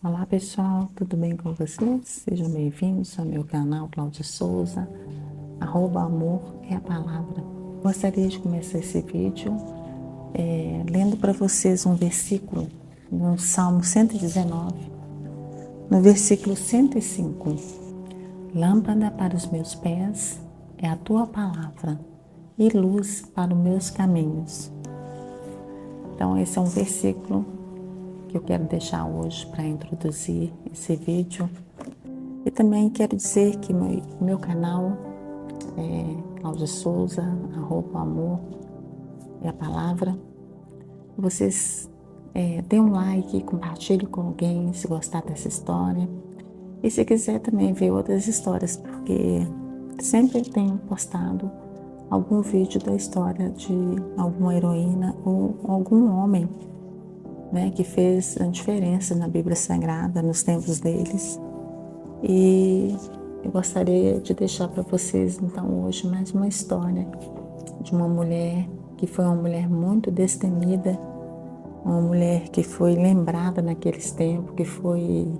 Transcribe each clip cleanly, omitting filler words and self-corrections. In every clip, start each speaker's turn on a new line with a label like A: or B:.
A: Olá pessoal, tudo bem com vocês? Sejam bem-vindos ao meu canal Cláudia Souza, @amor é a palavra. Gostaria de começar esse vídeo lendo para vocês um versículo no Salmo 119, no versículo 105. Lâmpada para os meus pés é a tua palavra e luz para os meus caminhos. Então esse é um versículo que eu quero deixar hoje para introduzir esse vídeo. E também quero dizer que meu canal é Cláudia Souza, @amor é a palavra. Vocês deem um like, compartilhem com alguém se gostar dessa história. E se quiser também ver outras histórias, porque sempre eu tenho postado algum vídeo da história de alguma heroína ou algum homem, né, que fez a diferença na Bíblia Sagrada, nos tempos deles. E eu gostaria de deixar para vocês, então, hoje mais uma história de uma mulher que foi uma mulher muito destemida, uma mulher que foi lembrada naqueles tempos, que foi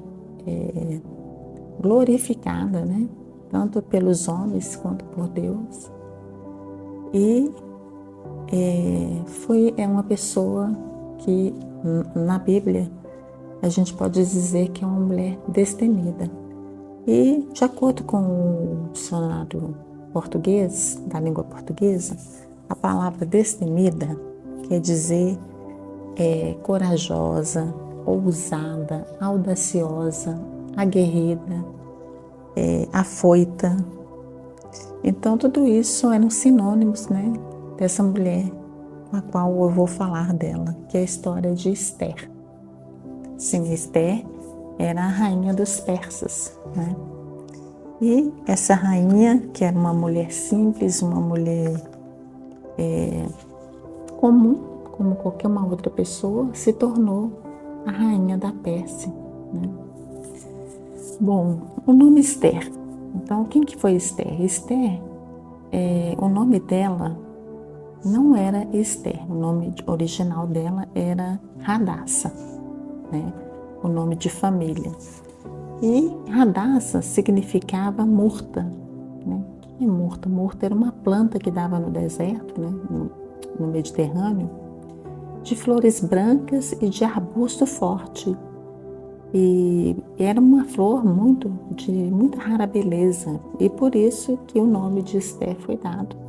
A: glorificada, né, tanto pelos homens quanto por Deus. E é uma pessoa que na Bíblia a gente pode dizer que é uma mulher destemida. E, de acordo com o dicionário português, da língua portuguesa, a palavra destemida quer dizer corajosa, ousada, audaciosa, aguerrida, afoita. Então, tudo isso eram sinônimos, né, dessa mulher com a qual eu vou falar dela, que é a história de Esther. Sim, Esther era a rainha dos persas, né? E essa rainha, que era uma mulher simples, uma mulher comum, como qualquer uma outra pessoa, se tornou a rainha da Pérsia, né? Bom, o nome Esther. Então, quem que foi Esther? Esther, o nome dela não era Esther, o nome original dela era Radassa, né? O nome de família. E Radassa significava murta, né? O que é murta? Murta era uma planta que dava no deserto, né? No Mediterrâneo, de flores brancas e de arbusto forte. E era uma flor de muita rara beleza, e por isso que o nome de Esther foi dado,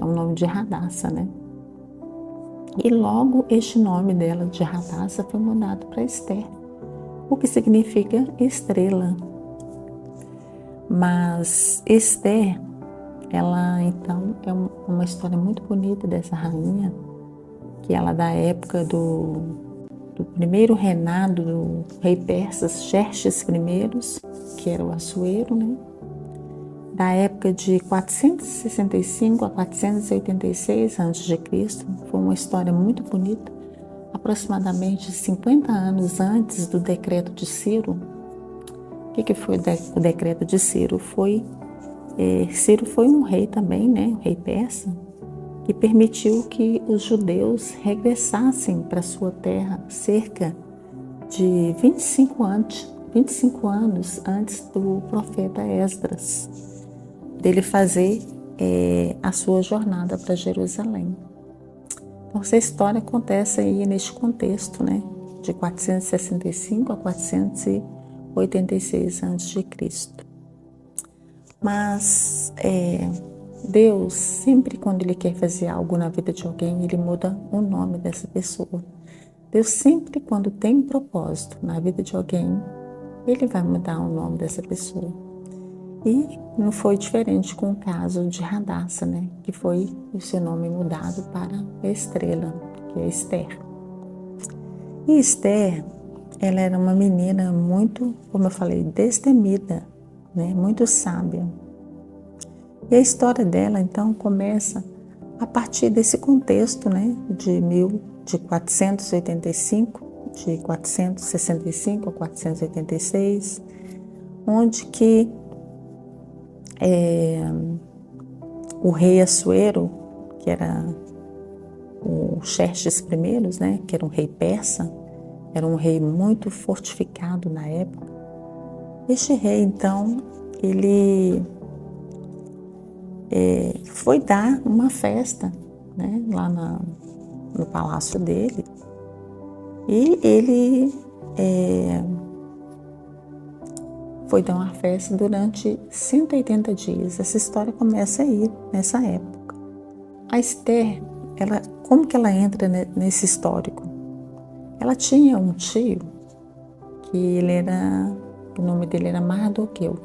A: o nome de Radassa, né? E logo este nome dela de Radassa foi mudado para Esther, o que significa estrela. Mas Esther, ela então é uma história muito bonita dessa rainha, que ela da época do primeiro reinado do rei persa Xerxes I, que era o Assuero, né? Da época de 465 a 486 a.C., foi uma história muito bonita, aproximadamente 50 anos antes do decreto de Ciro. O que foi o decreto de Ciro? Ciro foi um rei também, né? Um rei persa, que permitiu que os judeus regressassem para sua terra cerca de 25 anos antes do profeta Esdras, dele fazer a sua jornada para Jerusalém. Então, essa história acontece aí neste contexto, né, de 465 a 486 a.C. Mas Deus, sempre quando Ele quer fazer algo na vida de alguém, Ele muda o nome dessa pessoa. Deus sempre, quando tem um propósito na vida de alguém, Ele vai mudar o nome dessa pessoa. E não foi diferente com o caso de Radassa, né? Que foi o seu nome mudado para Estrela, que é Esther. E Esther, ela era uma menina muito, como eu falei, destemida, né? Muito sábia. E a história dela, então, começa a partir desse contexto, né? De 485, de 465 a 486, onde que o rei Assuero, que era o Xerxes I, né, que era um rei persa, era um rei muito fortificado na época. Este rei, então, ele foi dar uma festa, né, lá no palácio dele, e ele foi dar uma festa durante 180 dias. Essa história começa aí, nessa época. A Esther, como que ela entra nesse histórico? Ela tinha um tio que o nome dele era Mardoqueu.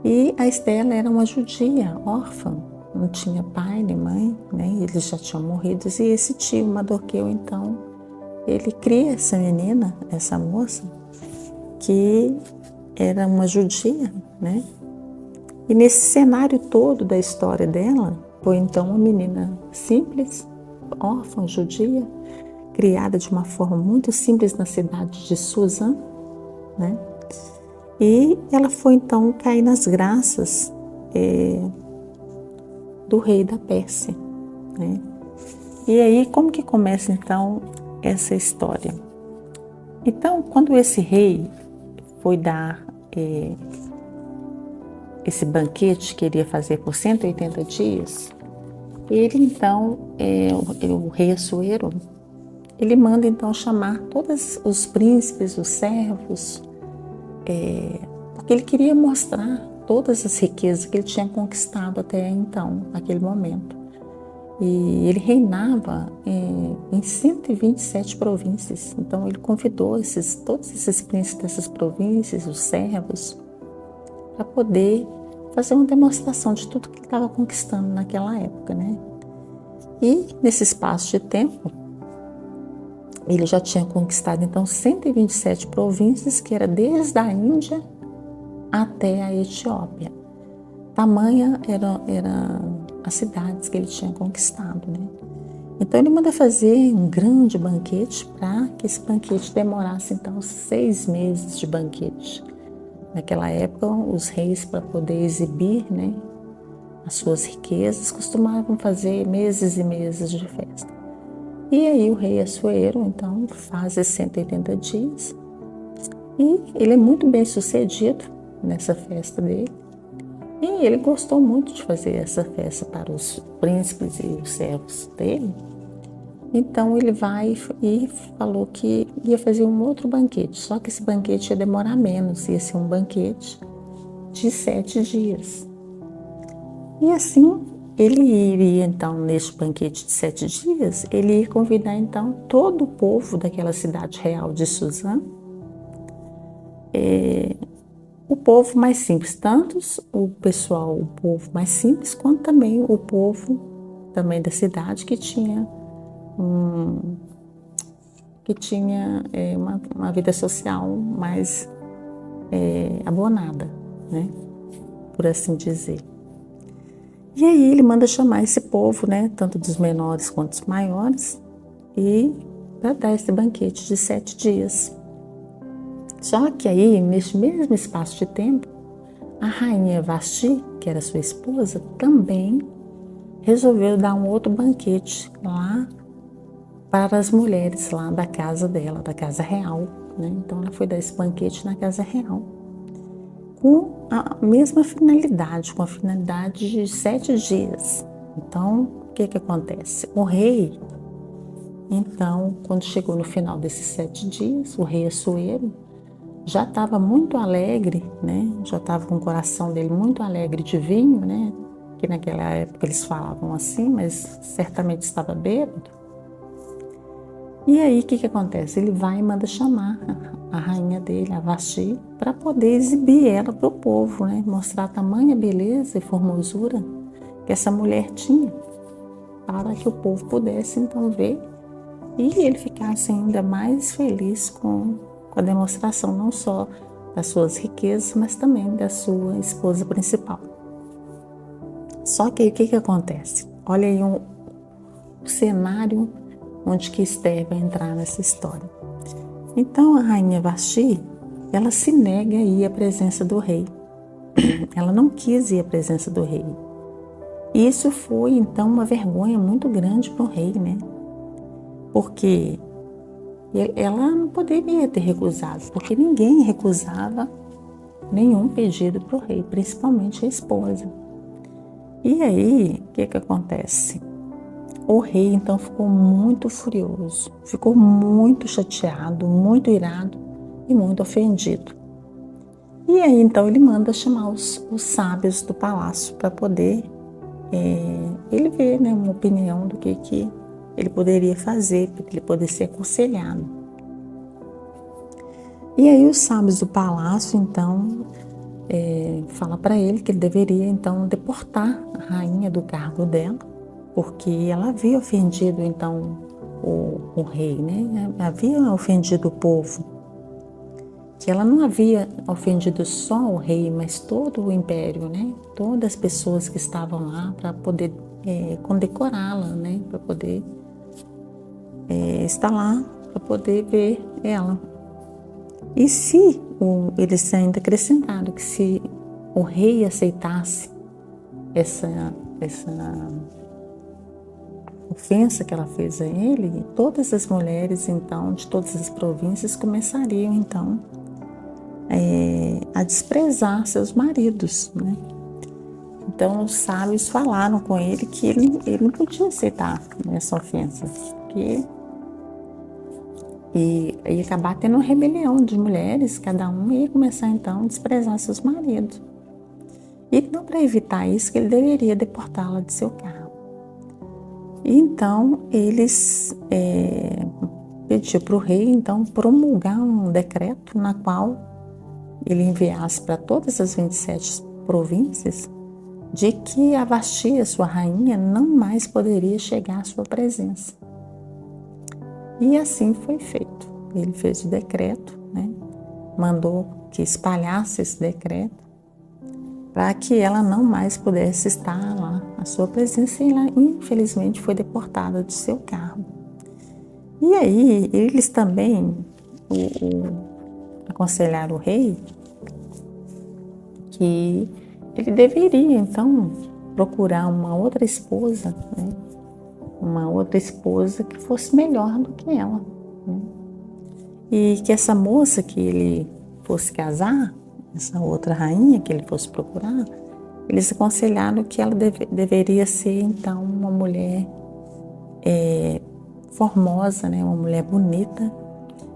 A: E a Esther era uma judia, órfã, não tinha pai nem mãe, né? Eles já tinham morrido. E esse tio, Mardoqueu, então, ele cria essa menina, essa moça, que era uma judia, né? E nesse cenário todo da história dela, foi então uma menina simples, órfã, judia, criada de uma forma muito simples na cidade de Suzã, né? E ela foi então cair nas graças do rei da Pérsia, né? E aí, como que começa então essa história? Então, quando esse rei foi dar esse banquete que ele ia fazer por 180 dias, ele então, o rei Assuero, ele manda então chamar todos os príncipes, os servos, porque ele queria mostrar todas as riquezas que ele tinha conquistado até então, naquele momento. E ele reinava em 127 províncias. Então ele convidou todos esses príncipes dessas províncias, os servos, para poder fazer uma demonstração de tudo que ele estava conquistando naquela época, né? E nesse espaço de tempo, ele já tinha conquistado então 127 províncias, que era desde a Índia até a Etiópia. Tamanha eram as cidades que ele tinha conquistado, né? Então ele manda fazer um grande banquete, para que esse banquete demorasse então 6 meses de banquete. Naquela época, os reis, para poder exibir, né, as suas riquezas, costumavam fazer meses e meses de festa. E aí o rei Assuero, então, faz esses 180 dias e ele é muito bem sucedido nessa festa dele. E ele gostou muito de fazer essa festa para os príncipes e os servos dele. Então ele vai e falou que ia fazer um outro banquete, só que esse banquete ia demorar menos, ia ser um banquete de 7 dias. E assim, ele iria então, neste banquete de 7 dias, ele ia convidar então todo o povo daquela cidade real de Suzã, o povo mais simples, tanto o povo mais simples, quanto também o povo também da cidade que tinha uma vida social mais abonada, né? Por assim dizer. E aí ele manda chamar esse povo, né? Tanto dos menores quanto dos maiores, e para dar esse banquete de 7 dias. Só que aí, neste mesmo espaço de tempo, a rainha Vasti, que era sua esposa, também resolveu dar um outro banquete lá para as mulheres lá da casa dela, da casa real, né? Então ela foi dar esse banquete na casa real, com a mesma finalidade, com a finalidade de 7 dias. Então, o que acontece? O rei, então, quando chegou no final desses 7 dias, o rei Assuero já estava muito alegre, né? Já estava com o coração dele muito alegre de vinho, né? Que naquela época eles falavam assim, mas certamente estava bêbado. E aí, o que acontece? Ele vai e manda chamar a rainha dele, a Vasti, para poder exibir ela para o povo, né? Mostrar a tamanha beleza e formosura que essa mulher tinha, para que o povo pudesse então ver e ele ficasse ainda mais feliz com a demonstração não só das suas riquezas, mas também da sua esposa principal. Só que aí o que acontece? Olha aí o cenário onde que Esther vai entrar nessa história. Então a rainha Vasti, ela se nega a ir à presença do rei. Ela não quis ir à presença do rei. E isso foi então uma vergonha muito grande para o rei, né? Porque E ela não poderia ter recusado, porque ninguém recusava nenhum pedido para o rei, principalmente a esposa. E aí, o que acontece? O rei então ficou muito furioso, ficou muito chateado, muito irado e muito ofendido. E aí então ele manda chamar os sábios do palácio para poder ele ver, né, uma opinião do que ele poderia fazer, para ele poder ser aconselhado. E aí os sábios do palácio então fala para ele que ele deveria então deportar a rainha do cargo dela, porque ela havia ofendido então o rei, né? Havia ofendido o povo, que ela não havia ofendido só o rei, mas todo o império, né? Todas as pessoas que estavam lá para poder condecorá-la, né? Para poder estar lá, para poder ver ela. E se eles ainda acrescentaram que se o rei aceitasse essa ofensa que ela fez a ele, todas as mulheres então de todas as províncias começariam então a desprezar seus maridos, né? Então os sábios falaram com ele que ele não podia aceitar essa ofensa, que ia acabar tendo uma rebelião de mulheres, cada uma ia começar então a desprezar seus maridos. E não, para evitar isso, que ele deveria deportá-la de seu cargo. E então eles pediu para o rei então promulgar um decreto na qual ele enviasse para todas as 27 províncias de que a Vasti, sua rainha, não mais poderia chegar à sua presença. E assim foi feito. Ele fez o decreto, né? Mandou que espalhasse esse decreto para que ela não mais pudesse estar lá à sua presença, e ela infelizmente foi deportada de seu cargo. E aí eles também aconselharam o rei que ele deveria então procurar uma outra esposa, né? Uma outra esposa que fosse melhor do que ela, né? E que essa moça que ele fosse casar, essa outra rainha que ele fosse procurar, eles aconselharam que ela deveria ser então uma mulher formosa, né? Uma mulher bonita,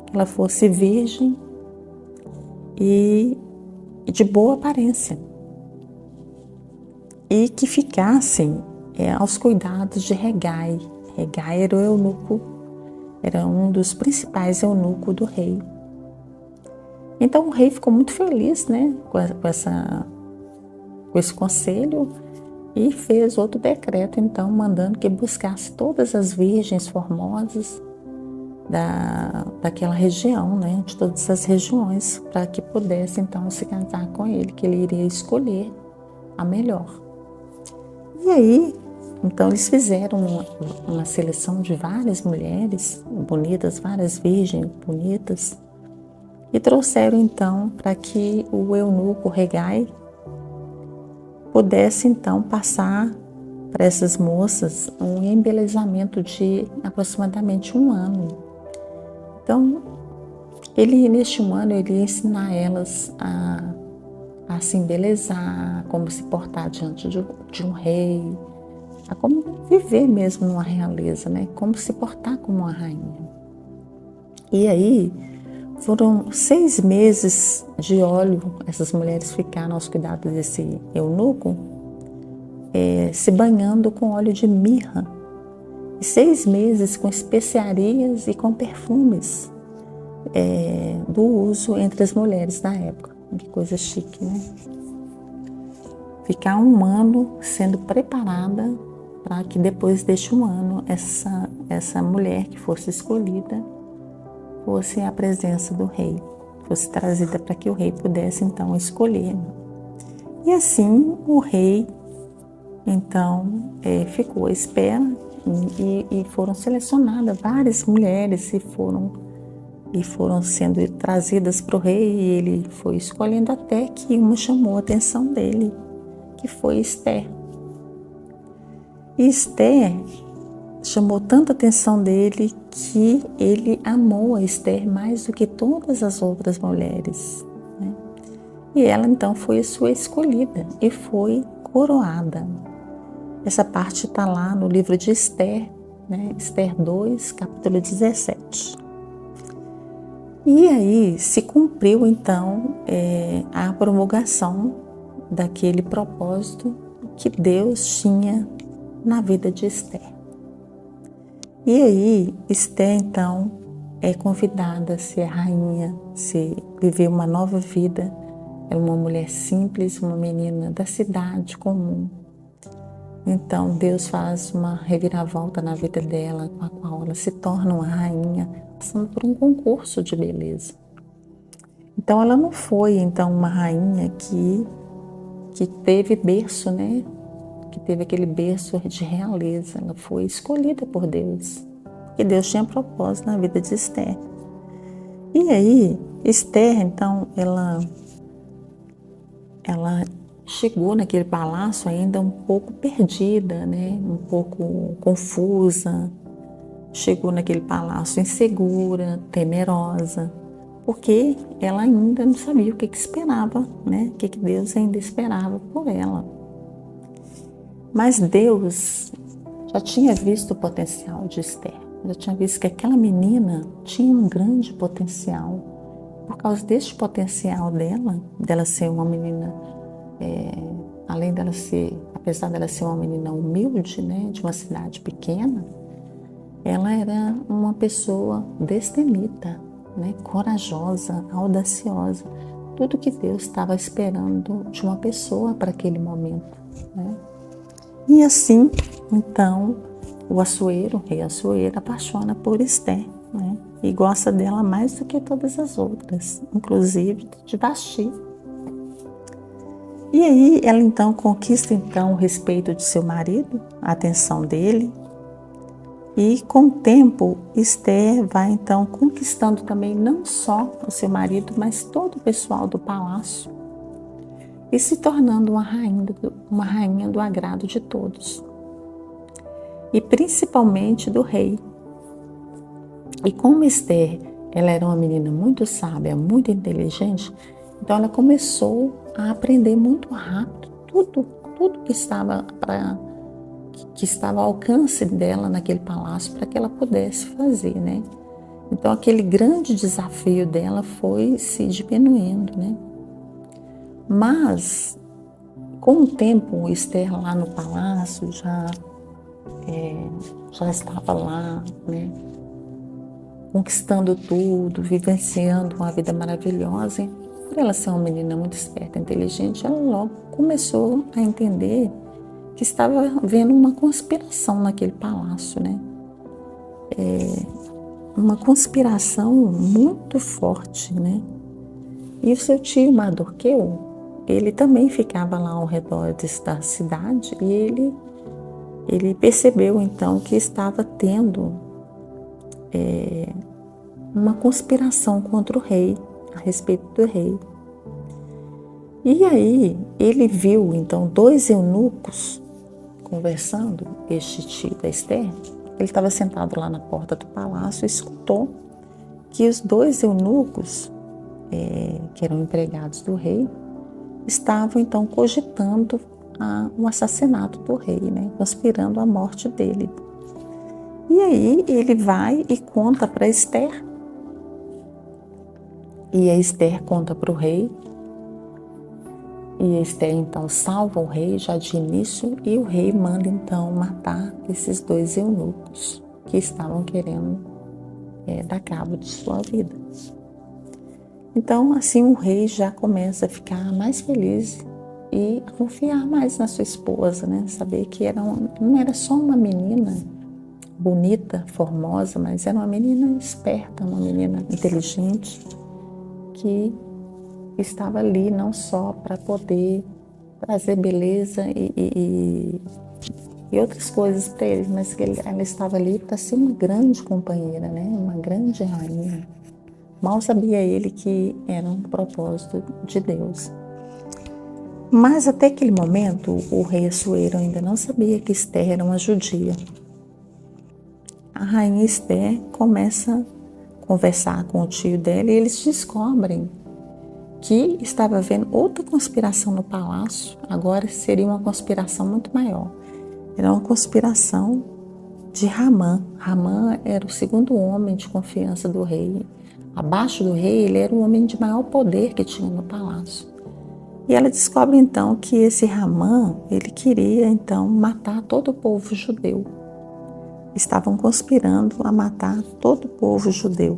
A: que ela fosse virgem e de boa aparência, e que ficassem aos cuidados de Hegai. Hegai era o eunuco, era um dos principais eunucos do rei. Então o rei ficou muito feliz, né, com esse conselho, e fez outro decreto, então, mandando que buscasse todas as virgens formosas daquela região, né, de todas as regiões, para que pudesse então se casar com ele, que ele iria escolher a melhor. E aí, então eles fizeram uma seleção de várias mulheres bonitas, várias virgens bonitas, e trouxeram então para que o eunuco Hegai pudesse então passar para essas moças um embelezamento de aproximadamente 1 ano. Então, neste 1 ano, ele ia ensinar elas a se embelezar, a como se portar diante de um rei, a como viver mesmo numa realeza, né? Como se portar como uma rainha. E aí, foram 6 meses de óleo, essas mulheres ficaram aos cuidados desse eunuco, se banhando com óleo de mirra, e 6 meses com especiarias e com perfumes do uso entre as mulheres da época. Que coisa chique, né? Ficar 1 ano sendo preparada para que depois deste 1 ano essa mulher que fosse escolhida fosse à presença do rei, fosse trazida para que o rei pudesse então escolher. E assim o rei então ficou à espera, e foram selecionadas várias mulheres e foram sendo trazidas para o rei, e ele foi escolhendo até que uma chamou a atenção dele, que foi Esther. E Esther chamou tanta atenção dele que ele amou a Esther mais do que todas as outras mulheres, né? E ela então foi a sua escolhida e foi coroada. Essa parte está lá no livro de Esther, né? Esther 2, capítulo 17. E aí se cumpriu então a promulgação daquele propósito que Deus tinha na vida de Esther. E aí Esther então é convidada a ser rainha, viver uma nova vida. É uma mulher simples, uma menina da cidade comum. Então Deus faz uma reviravolta na vida dela, com a qual ela se torna uma rainha, passando por um concurso de beleza. Então ela não foi então uma rainha que teve berço, né? Que teve aquele berço de realeza. Ela foi escolhida por Deus, porque Deus tinha propósito na vida de Esther. E aí Esther então ela chegou naquele palácio ainda um pouco perdida, né? Um pouco confusa. Chegou naquele palácio insegura, temerosa, porque ela ainda não sabia o que esperava, né? O que Deus ainda esperava por ela. Mas Deus já tinha visto o potencial de Esther, já tinha visto que aquela menina tinha um grande potencial. Por causa deste potencial dela ser uma menina, além dela ser, apesar dela ser uma menina humilde, né, de uma cidade pequena, ela era uma pessoa destemida, né, corajosa, audaciosa. Tudo que Deus estava esperando de uma pessoa para aquele momento, né? E assim, então, o rei Assuero, apaixona por Esther, né? E gosta dela mais do que todas as outras, inclusive de Vasti. E aí ela então conquista então o respeito de seu marido, a atenção dele. E com o tempo, Esther vai então conquistando também não só o seu marido, mas todo o pessoal do palácio e se tornando uma rainha do agrado de todos. E principalmente do rei. E como Esther, ela era uma menina muito sábia, muito inteligente, então ela começou a aprender muito rápido tudo que estava ao alcance dela naquele palácio para que ela pudesse fazer, né? Então aquele grande desafio dela foi se diminuindo, né? Mas com o tempo, Esther lá no palácio já estava lá, né? Conquistando tudo, vivenciando uma vida maravilhosa. E por ela ser uma menina muito esperta, inteligente, ela logo começou a entender que estava havendo uma conspiração naquele palácio, né? Uma conspiração muito forte, né? E o seu tio Mardoqueu, ele também ficava lá ao redor da cidade e ele percebeu então que estava tendo uma conspiração contra o rei, a respeito do rei. E aí ele viu então 2 eunucos conversando, este tio da Esther. Ele estava sentado lá na porta do palácio e escutou que os 2 eunucos, que eram empregados do rei, estavam então cogitando um assassinato do rei, né? Conspirando a morte dele. E aí ele vai e conta para Esther. E a Esther conta para o rei. E a Esther então salva o rei já de início e o rei manda então matar esses 2 eunucos que estavam querendo dar cabo de sua vida. Então assim o rei já começa a ficar mais feliz e a confiar mais na sua esposa, né? Saber que não era só uma menina bonita, formosa, mas era uma menina esperta, uma menina inteligente que estava ali não só para poder trazer beleza e outras coisas para ele, mas que ela estava ali para ser uma grande companheira, né? Uma grande rainha. Mal sabia ele que era um propósito de Deus. Mas até aquele momento, o rei Assuero ainda não sabia que Esther era uma judia. a rainha Esther começa a conversar com o tio dela e eles descobrem que estava havendo outra conspiração no palácio. Agora seria uma conspiração muito maior. Era uma conspiração de Ramã. Ramã era o segundo homem de confiança do rei. Abaixo do rei, ele era o homem de maior poder que tinha no palácio. E ela descobre então que esse Ramã, ele queria então matar todo o povo judeu. Estavam conspirando a matar todo o povo judeu.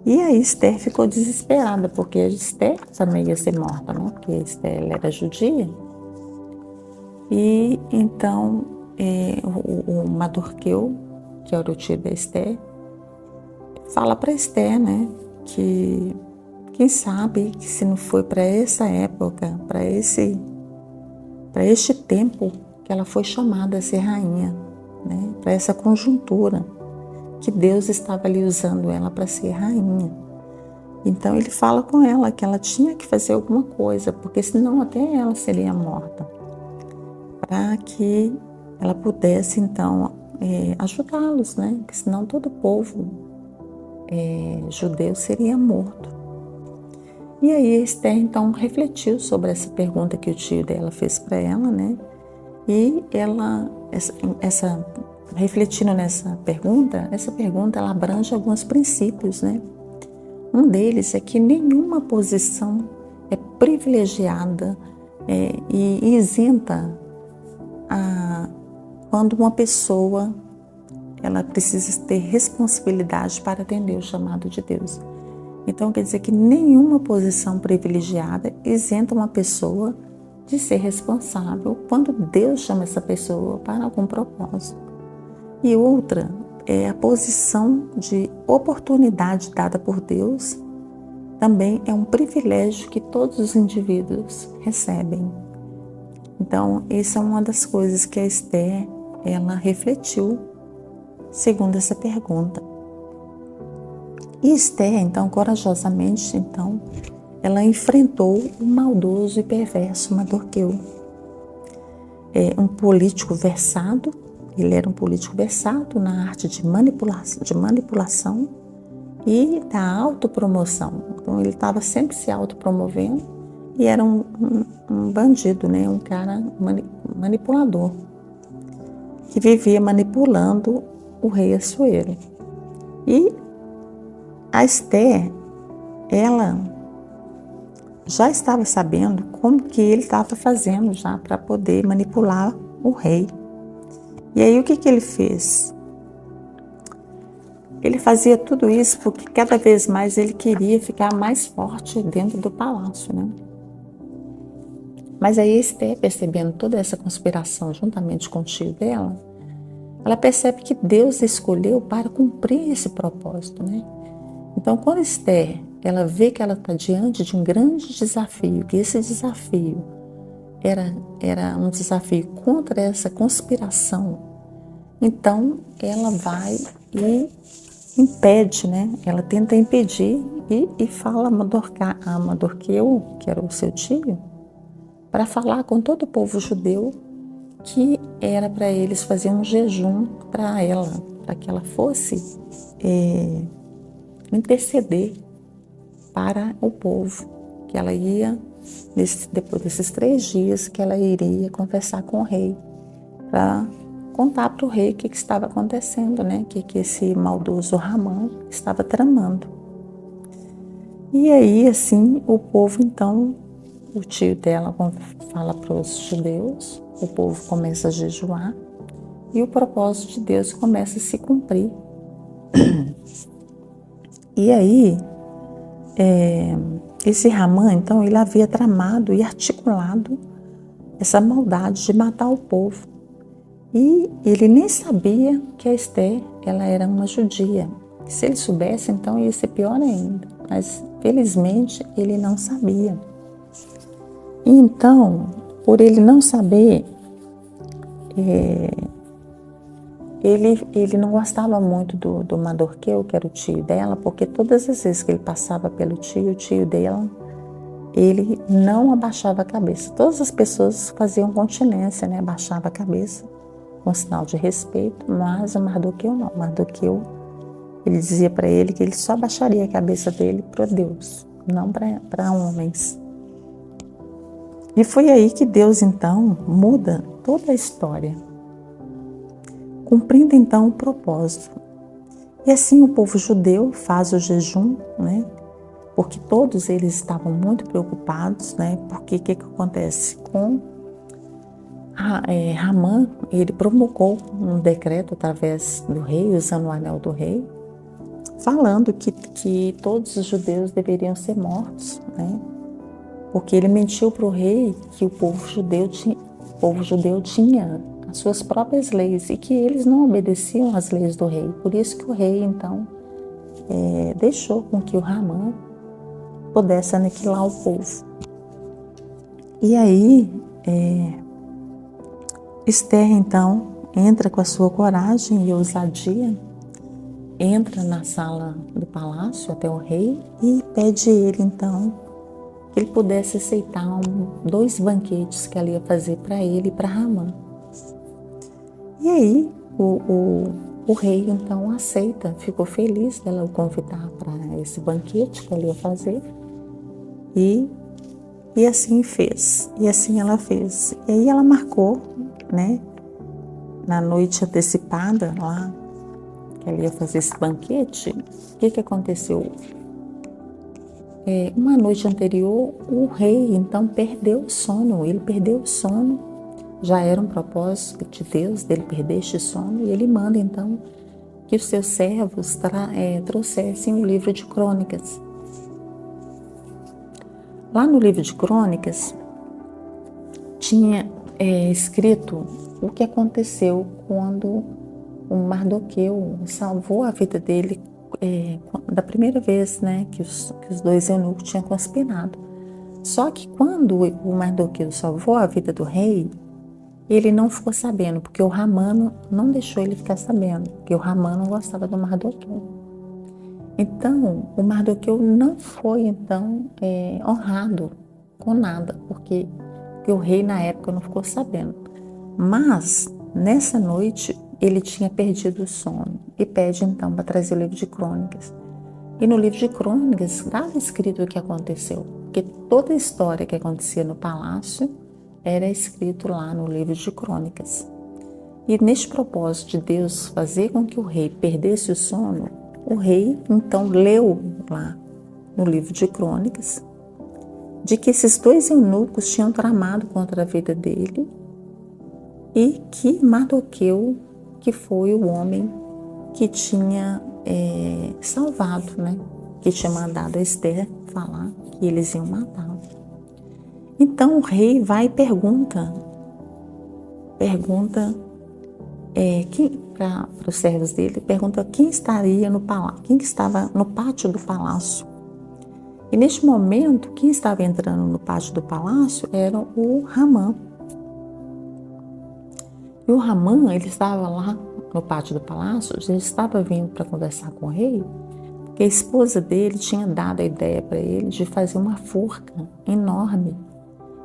A: E aí Esther ficou desesperada, porque Esther também ia ser morta, né? Porque Esther ela era judia. E então o Mardoqueu, que era o tio da Esther, fala para Esther, né, que quem sabe que se não foi para essa época, para este tempo que ela foi chamada a ser rainha, né, para essa conjuntura, que Deus estava ali usando ela para ser rainha. Então ele fala com ela que ela tinha que fazer alguma coisa, porque senão até ela seria morta, para que ela pudesse então ajudá-los, né? Porque senão todo o povo judeu seria morto. E aí Esther então refletiu sobre essa pergunta que o tio dela fez para ela, né? E ela, refletindo nessa pergunta, ela abrange alguns princípios, né? Um deles é que nenhuma posição é privilegiada e isenta quando uma pessoa ela precisa ter responsabilidade para atender o chamado de Deus. Então quer dizer que nenhuma posição privilegiada isenta uma pessoa de ser responsável quando Deus chama essa pessoa para algum propósito. E outra é a posição de oportunidade dada por Deus, também é um privilégio que todos os indivíduos recebem. Então, essa é uma das coisas que a Esther, ela refletiu segundo essa pergunta. E Esther, então, corajosamente, então, ela enfrentou o maldoso e perverso Mardoqueu. Um político versado, ele era um político versado na arte de manipulação e da autopromoção. Então, ele estava sempre se autopromovendo e era um bandido, né? Um cara manipulador, que vivia manipulando o rei Assuero. E a Esther, ela já estava sabendo como que ele estava fazendo já para poder manipular o rei. E aí o que ele fez? Ele fazia tudo isso porque cada vez mais ele queria ficar mais forte dentro do palácio, né? Mas aí Esther, percebendo toda essa conspiração juntamente com o tio dela, ela percebe que Deus a escolheu para cumprir esse propósito, né? Então, quando Esther, ela vê que ela está diante de um grande desafio, que esse desafio era um desafio contra essa conspiração, então ela vai e impede, né? Ela tenta impedir e fala a Mardoqueu, que era o seu tio, para falar com todo o povo judeu que era para eles fazer um jejum para ela, para que ela fosse interceder para o povo, que ela ia, depois desses 3 dias, que ela iria conversar com o rei, para contar para o rei o que estava acontecendo, né? Que esse maldoso Ramã estava tramando. E aí, assim, o povo, então, o tio dela fala para os judeus, o povo começa a jejuar e o propósito de Deus começa a se cumprir. E aí, esse Ramã, então, ele havia tramado e articulado essa maldade de matar o povo. E ele nem sabia que a Esther, ela era uma judia. Se ele soubesse, então ia ser pior ainda. Mas, felizmente, ele não sabia. E então, por ele não saber, ele não gostava muito do Mardoqueu, que era o tio dela, porque todas as vezes que ele passava pelo tio, o tio dela, ele não abaixava a cabeça. Todas as pessoas faziam continência, né? Abaixava a cabeça com sinal de respeito, mas o Mardoqueu não. O Mardoqueu, ele dizia para ele que ele só baixaria a cabeça dele para Deus, não para homens. E foi aí que Deus, então, muda toda a história, cumprindo, então, o propósito. E assim o povo judeu faz o jejum, né? Porque todos eles estavam muito preocupados, né? Porque o que acontece? Com Ramã, ele promulgou um decreto através do rei, usando o anel do rei, falando que todos os judeus deveriam ser mortos, né? Porque ele mentiu para o rei que o povo judeu tinha as suas próprias leis e que eles não obedeciam às leis do rei. Por isso que o rei, então, deixou com que o Ramã pudesse aniquilar o povo. E aí, Esther, então, entra com a sua coragem e ousadia, entra na sala do palácio até o rei e pede ele, então, que ele pudesse aceitar 2 banquetes que ela ia fazer para ele e para Ramã. E aí, o rei, então, aceita, ficou feliz dela o convidar para esse banquete que ela ia fazer. E assim fez, e assim ela fez. E aí ela marcou, né, na noite antecipada lá, que ela ia fazer esse banquete. O que aconteceu? Uma noite anterior, o rei, então, perdeu o sono. Ele perdeu o sono, já era um propósito de Deus dele perder este sono, e ele manda, então, que os seus servos trouxessem o livro de Crônicas. Lá no livro de Crônicas, tinha escrito o que aconteceu quando o Mardoqueu salvou a vida dele da primeira vez, né, que os 2 eunucos tinham conspirado. Só que quando o Mardoqueu salvou a vida do rei, ele não ficou sabendo, porque o Ramã não deixou ele ficar sabendo, porque o Ramã não gostava do Mardoqueu. Então, o Mardoqueu não foi, então, honrado com nada, porque o rei, na época, não ficou sabendo. Mas, nessa noite, ele tinha perdido o sono e pede, então, para trazer o livro de Crônicas. E no livro de Crônicas estava escrito o que aconteceu, porque toda a história que acontecia no palácio era escrito lá no livro de Crônicas. E neste propósito de Deus fazer com que o rei perdesse o sono, o rei, então, leu lá no livro de Crônicas de que esses 2 eunucos tinham tramado contra a vida dele e que Mardoqueu, que foi o homem que tinha salvado, né? Que tinha mandado a Esther falar que eles iam matá-lo. Então o rei vai e pergunta para os servos dele, pergunta quem estaria no palácio, quem que estava no pátio do palácio. E neste momento, quem estava entrando no pátio do palácio era o Ramã. E o Ramã, ele estava lá no pátio do palácio, ele estava vindo para conversar com o rei, porque a esposa dele tinha dado a ideia para ele de fazer uma forca enorme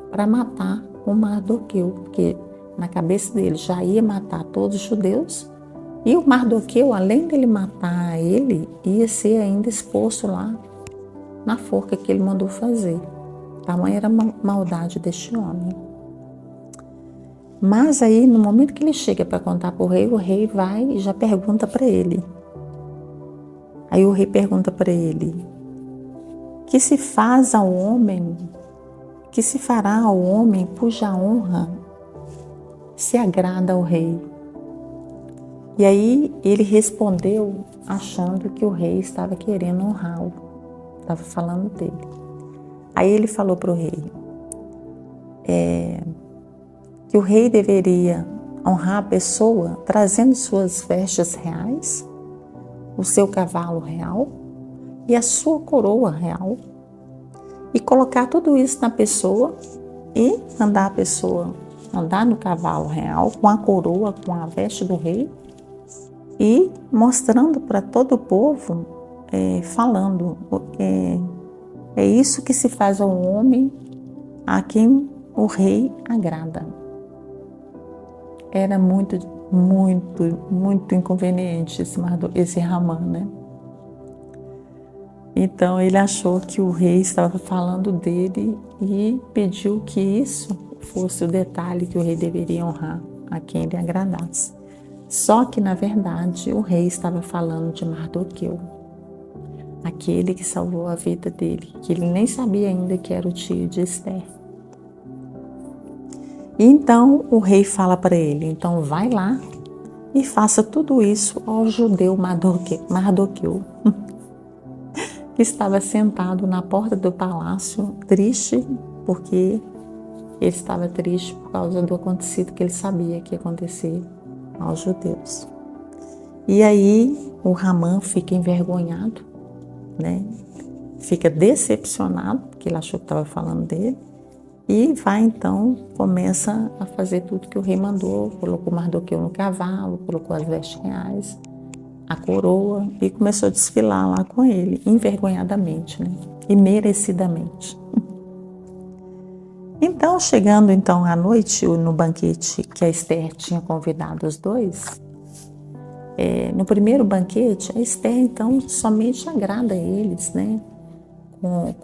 A: para matar o Mardoqueu, porque na cabeça dele já ia matar todos os judeus, e o Mardoqueu, além dele matar ele, ia ser ainda exposto lá na forca que ele mandou fazer. Tamanha era a maldade deste homem. Mas aí, no momento que ele chega para contar para o rei vai e já pergunta para ele. Aí o rei pergunta para ele: que se faz ao homem, que se fará ao homem cuja honra se agrada ao rei? E aí ele respondeu achando que o rei estava querendo honrá-lo, estava falando dele. Aí ele falou para o rei que o rei deveria honrar a pessoa trazendo suas vestes reais, o seu cavalo real e a sua coroa real, e colocar tudo isso na pessoa e mandar a pessoa andar no cavalo real com a coroa, com a veste do rei, e mostrando para todo o povo, falando, é isso que se faz ao homem a quem o rei agrada. Era muito muito inconveniente esse Ramã, né? Então ele achou que o rei estava falando dele e pediu que isso fosse o detalhe que o rei deveria honrar a quem ele agradasse. Só que, na verdade, o rei estava falando de Mardoqueu, aquele que salvou a vida dele, que ele nem sabia ainda que era o tio de Esther. E então o rei fala para ele, então vai lá e faça tudo isso ao judeu Mardoqueu, que estava sentado na porta do palácio, triste, porque ele estava triste por causa do acontecido que ele sabia que ia acontecer aos judeus. E aí o Ramã fica envergonhado, né? Fica decepcionado, porque ele achou que estava falando dele, e vai então, começa a fazer tudo que o rei mandou, colocou Mardoqueu no cavalo, colocou as vestes reais, a coroa, e começou a desfilar lá com ele, envergonhadamente, né? E merecidamente. Então, chegando então à noite, no banquete que a Esther tinha convidado os dois, no primeiro banquete, a Esther então somente agrada a eles, né?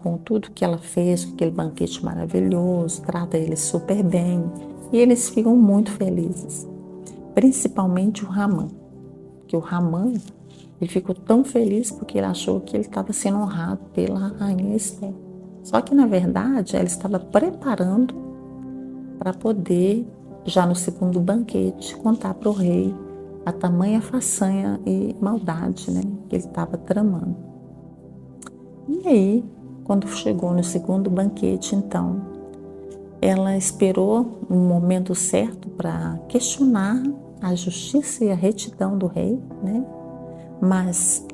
A: Com tudo que ela fez, com aquele banquete maravilhoso, trata eles super bem, e eles ficam muito felizes, principalmente o Ramã, que o Ramã, ele ficou tão feliz porque ele achou que ele estava sendo honrado pela rainha Esther. Só que, na verdade, ela estava preparando para poder, já no segundo banquete, contar para o rei a tamanha façanha e maldade, né, que ele estava tramando. E aí, quando chegou no segundo banquete, então, ela esperou um momento certo para questionar a justiça e a retidão do rei, né? Mas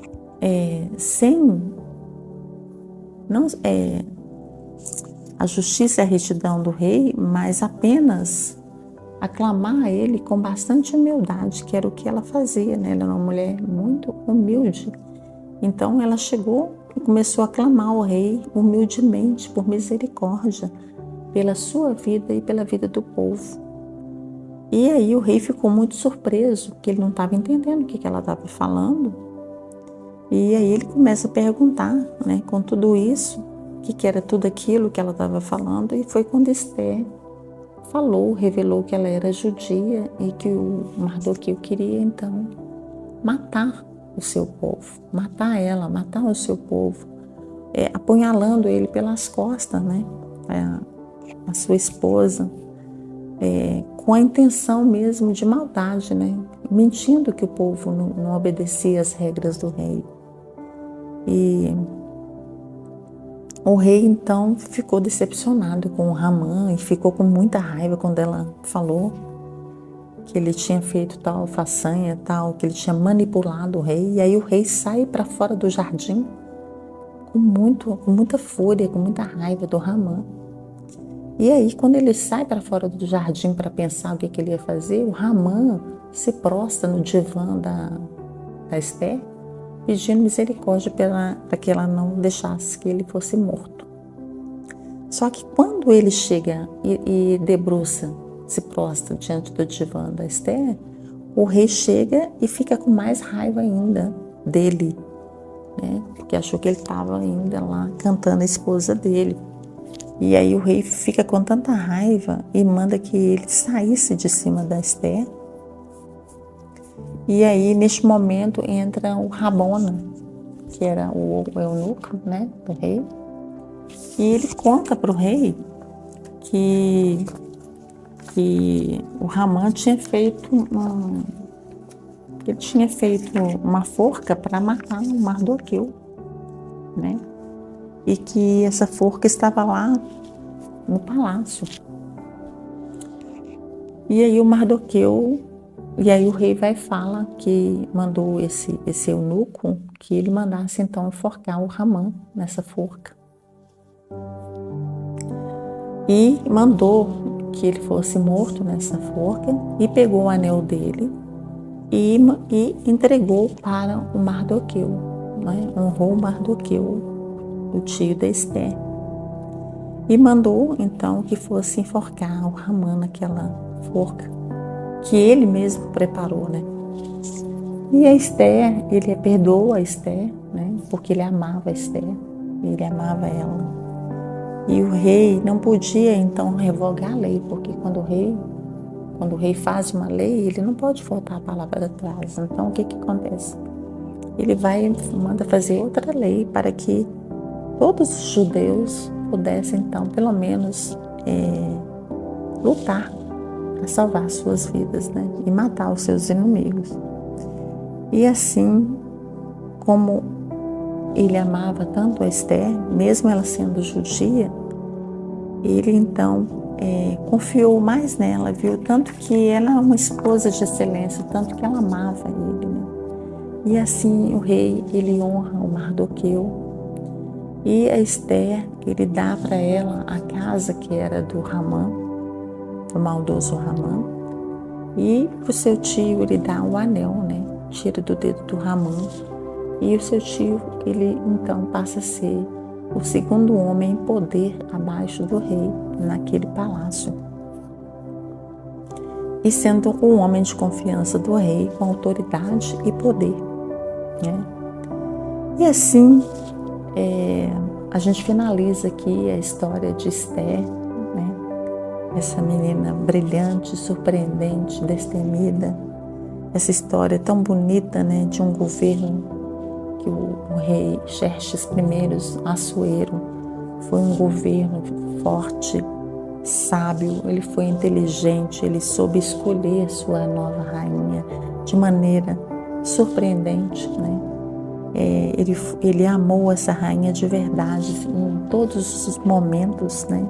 A: a justiça e a retidão do rei, mas apenas aclamar a ele com bastante humildade, que era o que ela fazia, né? Ela era uma mulher muito humilde. Então ela chegou e começou a clamar ao rei humildemente por misericórdia pela sua vida e pela vida do povo. E aí o rei ficou muito surpreso, porque ele não estava entendendo o que ela estava falando. E aí ele começa a perguntar, né, com tudo isso, o que era tudo aquilo que ela estava falando. E foi quando Esther falou, revelou que ela era judia e que o Mardoqueu queria então matar o seu povo, matar ela, matar o seu povo, apunhalando ele pelas costas, né, a sua esposa, com a intenção mesmo de maldade, né, mentindo que o povo não obedecia às regras do rei. E o rei então ficou decepcionado com o Ramã e ficou com muita raiva quando ela falou que ele tinha feito tal façanha, tal, que ele tinha manipulado o rei. E aí o rei sai para fora do jardim com muita fúria, com muita raiva do Ramã. E aí quando ele sai para fora do jardim para pensar o que ele ia fazer, o Ramã se prostra no divã da Esther, pedindo misericórdia para que ela não deixasse que ele fosse morto. Só que quando ele chega e debruça, se prostra diante do divã da Esther, o rei chega e fica com mais raiva ainda dele, né? Porque achou que ele estava ainda lá cantando a esposa dele. E aí o rei fica com tanta raiva e manda que ele saísse de cima da Esther. E aí, neste momento, entra o Rabona, que era o eunuco, né, do rei. E ele conta para o rei que o Ramã tinha feito uma forca para matar o Mardoqueu, né? E que essa forca estava lá no palácio. E aí o Mardoqueu, e aí o rei vai e fala que mandou esse eunuco que ele mandasse então enforcar o Ramã nessa forca. E mandou que ele fosse morto nessa forca e pegou o anel dele e entregou para o Mardoqueu, né? Honrou o Mardoqueu, o tio da Esther. E mandou então que fosse enforcar o Ramã naquela forca, que ele mesmo preparou, né? E a Esther, ele perdoou a Esther, né? Porque ele amava a Esther, ele amava ela. E o rei não podia então revogar a lei, porque quando o rei faz uma lei, ele não pode voltar a palavra atrás. Então o que acontece? Ele manda fazer outra lei para que todos os judeus pudessem então pelo menos lutar para salvar suas vidas, né? E matar os seus inimigos. E assim como ele amava tanto a Esther, mesmo ela sendo judia, ele então confiou mais nela, viu? Tanto que ela é uma esposa de excelência, tanto que ela amava ele, né? E assim o rei, ele honra o Mardoqueu. E a Esther, ele dá para ela a casa que era do Ramã, do maldoso Ramã. E para o seu tio, ele dá o anel, né? Tira do dedo do Ramã. E o seu tio, ele então passa a ser o segundo homem em poder abaixo do rei naquele palácio. E sendo um homem de confiança do rei, com autoridade e poder, né? E assim, a gente finaliza aqui a história de Esther, né? Essa menina brilhante, surpreendente, destemida. Essa história tão bonita, né? De um governo que o rei Xerxes I, Assuero, foi um governo forte, sábio, ele foi inteligente, ele soube escolher sua nova rainha de maneira surpreendente, né? Ele amou essa rainha de verdade em todos os momentos, né?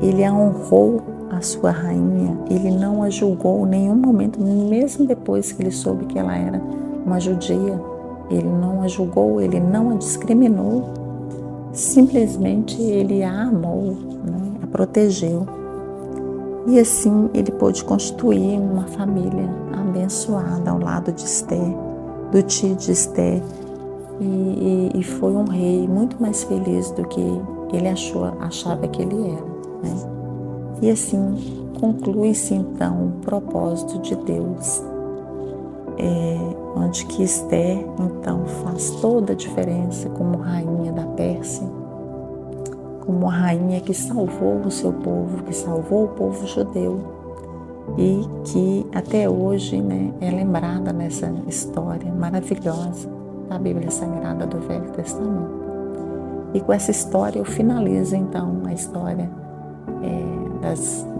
A: Ele a honrou, a sua rainha, ele não a julgou em nenhum momento, mesmo depois que ele soube que ela era uma judia. Ele não a julgou, ele não a discriminou, simplesmente ele a amou, né? A protegeu. E assim ele pôde constituir uma família abençoada ao lado de Esther, do tio de Esther, e foi um rei muito mais feliz do que ele achava que ele era, né? E assim conclui-se então o propósito de Deus, onde que Esther então faz toda a diferença como rainha da Pérsia, como rainha que salvou o seu povo, que salvou o povo judeu e que até hoje, né, é lembrada nessa história maravilhosa da Bíblia Sagrada do Velho Testamento. E com essa história eu finalizo então a história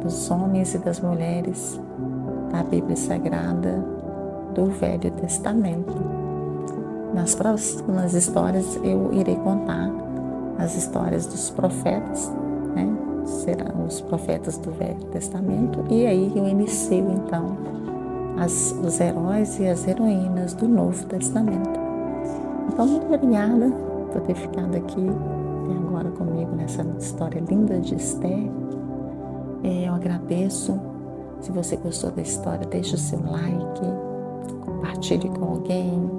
A: dos homens e das mulheres da Bíblia Sagrada do Velho Testamento. Nas próximas histórias eu irei contar as histórias dos profetas, né? Serão os profetas do Velho Testamento, e aí eu inicio então os heróis e as heroínas do Novo Testamento. Então, muito obrigada por ter ficado aqui até agora comigo nessa história linda de Esther. Eu agradeço. Se você gostou da história, deixe o seu like, compartilhe com alguém,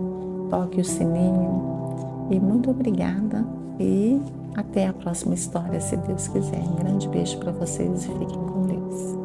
A: toque o sininho. E muito obrigada e até a próxima história, se Deus quiser. Um grande beijo para vocês e fiquem com Deus.